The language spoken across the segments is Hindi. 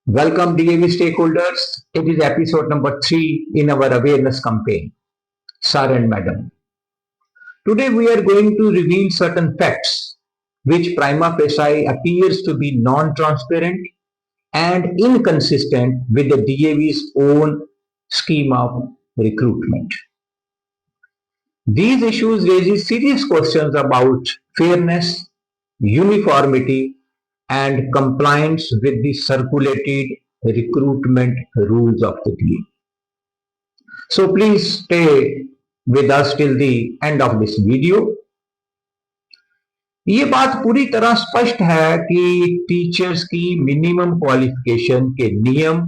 Welcome DAV stakeholders. It is episode number 3 in our awareness campaign. Sir and Madam. Today we are going to reveal certain facts which prima facie appears to be non-transparent and inconsistent with the DAV's own scheme of recruitment. These issues raise serious questions about fairness, uniformity, and compliance with the circulated recruitment rules of the DA. So please stay with us till the end of this video. ये बात पूरी तरह स्पष्ट है कि टीचर्स की मिनिमम क्वालिफिकेशन के नियम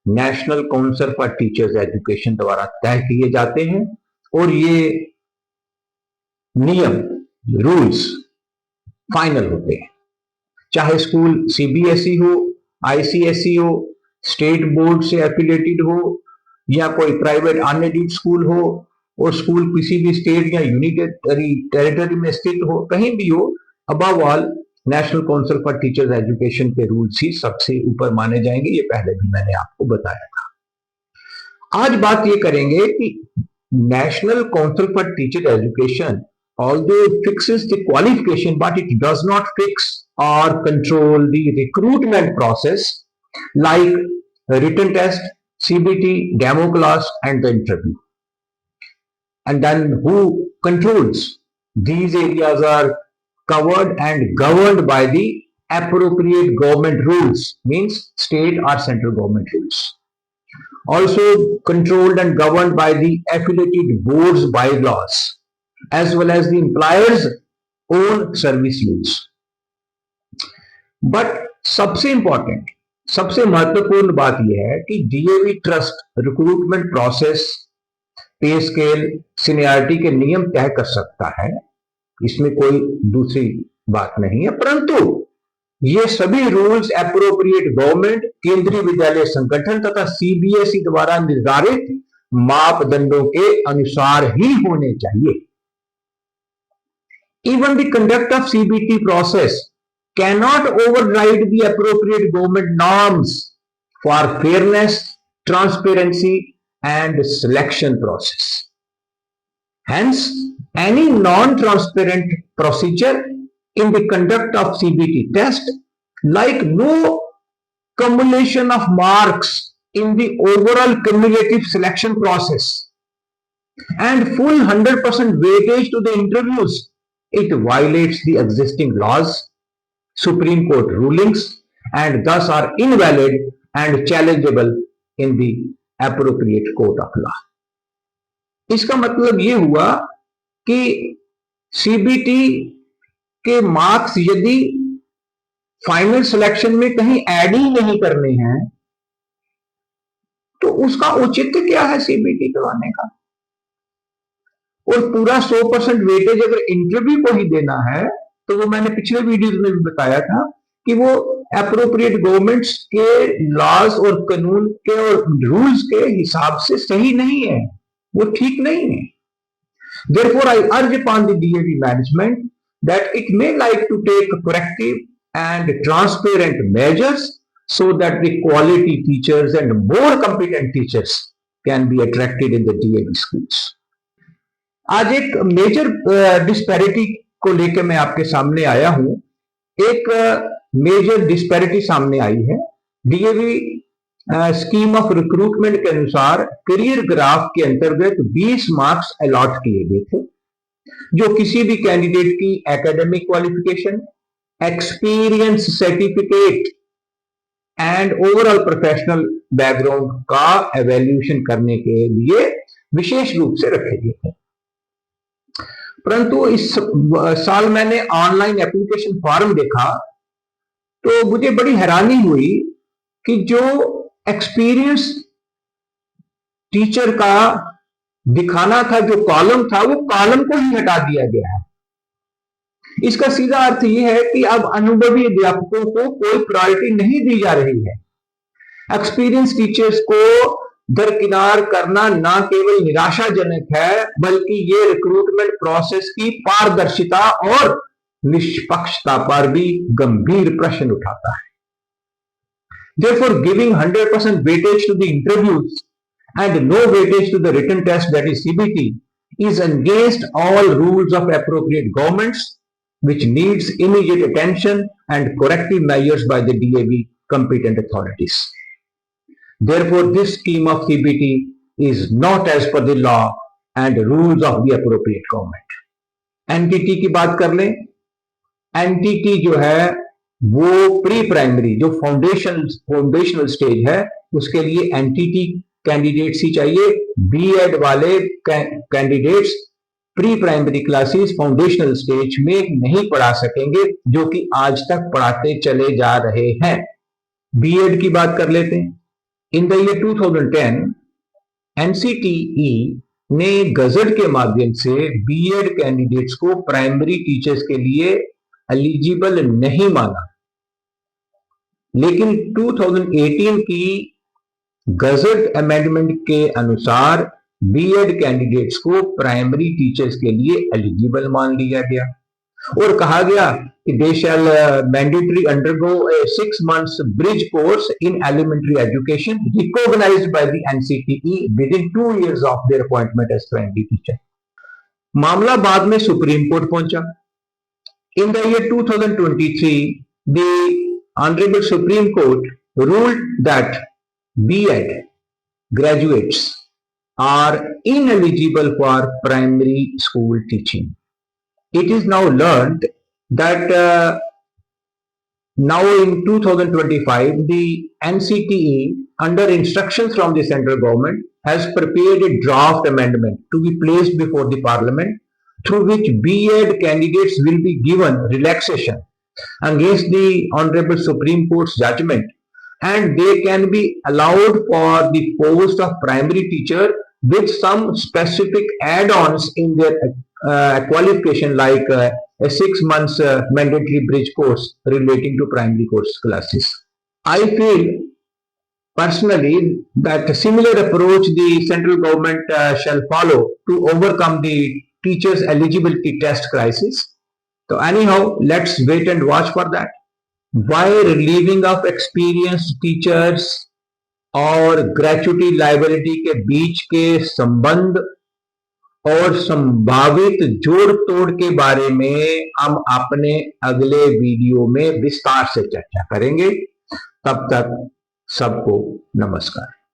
national council for teachers education द्वारा तय किए जाते हैं और ये नियम रूल्स फाइनल होते हैं, चाहे स्कूल सीबीएसई हो, आईसीएसई हो, स्टेट बोर्ड से एफिलिएटेड हो या कोई प्राइवेट अनएडेड स्कूल हो और स्कूल किसी भी स्टेट या यूनिटरी टेरिटरी में स्थित हो, कहीं भी हो, above all national council for teachers education के रूल्स ही सबसे ऊपर माने जाएंगे। ये पहले भी मैंने आपको बताया था। आज बात ये करेंगे कि national council for teacher education although it fixes the qualification, but it does not fix or control the recruitment process like written test, CBT, demo class, and the interview. And then who controls? These areas are covered and governed by the appropriate government rules, means state or central government rules. Also controlled and governed by the affiliated boards bylaws, as well as the employer's own service rules. But सबसे इंपॉर्टेंट, सबसे महत्वपूर्ण बात यह है कि डीएवी ट्रस्ट रिक्रूटमेंट प्रोसेस, पे स्केल, सीनियरिटी के नियम तय कर सकता है, इसमें कोई दूसरी बात नहीं है, परंतु ये सभी रूल्स एप्रोप्रिएट गवर्नमेंट, केंद्रीय विद्यालय संगठन तथा सीबीएसई द्वारा निर्धारित मापदंडों के अनुसार ही होने चाहिए। Even the conduct of CBT process cannot override the appropriate government norms for fairness, transparency, and selection process. Hence, any non-transparent procedure in the conduct of CBT test, like no cumulation of marks in the overall cumulative selection process, and full 100% weightage to the interviews, it violates the existing laws, Supreme Court rulings, and thus are invalid and challengeable in the appropriate court of law. इसका मतलब ये हुआ कि सीबीटी के मार्क्स यदि फाइनल सिलेक्शन में कहीं ऐड ही नहीं करने हैं तो उसका औचित्य क्या है सीबीटी करवाने का? और पूरा 100% वेटेज अगर इंटरव्यू को ही देना है तो वो मैंने पिछले वीडियोस में भी बताया था कि वो एप्रोप्रिएट गवर्नमेंट्स के लॉज और कानून के और रूल्स के हिसाब से सही नहीं है, वो ठीक नहीं है। Therefore, I urge upon the DAV management that it may like to take corrective and transparent measures so that the quality teachers and more competent teachers can be attracted in the DAV schools. आज एक मेजर डिस्पैरिटी को लेकर मैं आपके सामने आया हूं। एक मेजर डिस्पैरिटी सामने आई है। डीएवी स्कीम ऑफ रिक्रूटमेंट के अनुसार करियर ग्राफ के अंतर्गत 20 मार्क्स अलॉट किए गए थे, जो किसी भी कैंडिडेट की academic qualification, experience certificate and overall professional background का एवेल्यूएशन करने के लिए विशेष रूप से रखे गए थे। परंतु इस साल मैंने ऑनलाइन एप्लीकेशन फॉर्म देखा तो मुझे बड़ी हैरानी हुई कि जो एक्सपीरियंस टीचर का दिखाना था, जो कॉलम था, वो कॉलम को ही हटा दिया गया है। इसका सीधा अर्थ यह है कि अब अनुभवी अध्यापकों को कोई प्रायोरिटी नहीं दी जा रही है। एक्सपीरियंस टीचर्स को दरकिनार करना न केवल निराशाजनक है, बल्कि ये रिक्रूटमेंट प्रोसेस की पारदर्शिता और निष्पक्षता पर भी गंभीर प्रश्न उठाता है। Therefore, giving 100% weightage to the interviews and no weightage to the written test, that is CBT, is against all rules of appropriate governments, which needs immediate attention and corrective measures by the DAV competent authorities. Therefore, this scheme of CBT is not as per the law and rules of the appropriate government. NTT की बात कर लें, एनटीटी जो है वो प्री प्राइमरी जो फाउंडेशनल स्टेज है उसके लिए एनटीटी कैंडिडेट्स ही चाहिए। बीएड वाले candidates pre primary classes foundational stage में नहीं पढ़ा सकेंगे, जो कि आज तक पढ़ाते चले जा रहे हैं। बीएड की बात कर लेते हैं। इन द ईयर 2010 एनसीटीई ने गजट के माध्यम से बीएड कैंडिडेट्स को प्राइमरी टीचर्स के लिए एलिजिबल नहीं माना, लेकिन 2018 की गजट अमेंडमेंट के अनुसार बीएड कैंडिडेट्स को प्राइमरी टीचर्स के लिए एलिजिबल मान लिया गया और कहा गया कि they shall mandatory undergo a 6 months bridge course in elementary education recognised by the NCTE within 2 years of their appointment as primary teacher. मामला बाद में सुप्रीम कोर्ट पहुंचा। In the year 2023 the honourable Supreme Court ruled that BEd graduates are ineligible for primary school teaching. It is now learned that now in 2025 the NCTE under instructions from the central government has prepared a draft amendment to be placed before the parliament through which BEd candidates will be given relaxation against the honorable Supreme Court's judgment, and they can be allowed for the post of primary teacher with some specific add-ons in their qualification, like a 6 months mandatory bridge course relating to primary course classes. I feel personally that a similar approach the central government shall follow to overcome the teachers eligibility test crisis. So anyhow, let's wait and watch for that. Why relieving of experienced teachers और ग्रेचुटी लायबिलिटी के बीच के संबंध और संभावित जोड़ तोड़ के बारे में हम अपने अगले वीडियो में विस्तार से चर्चा करेंगे। तब तक सबको नमस्कार।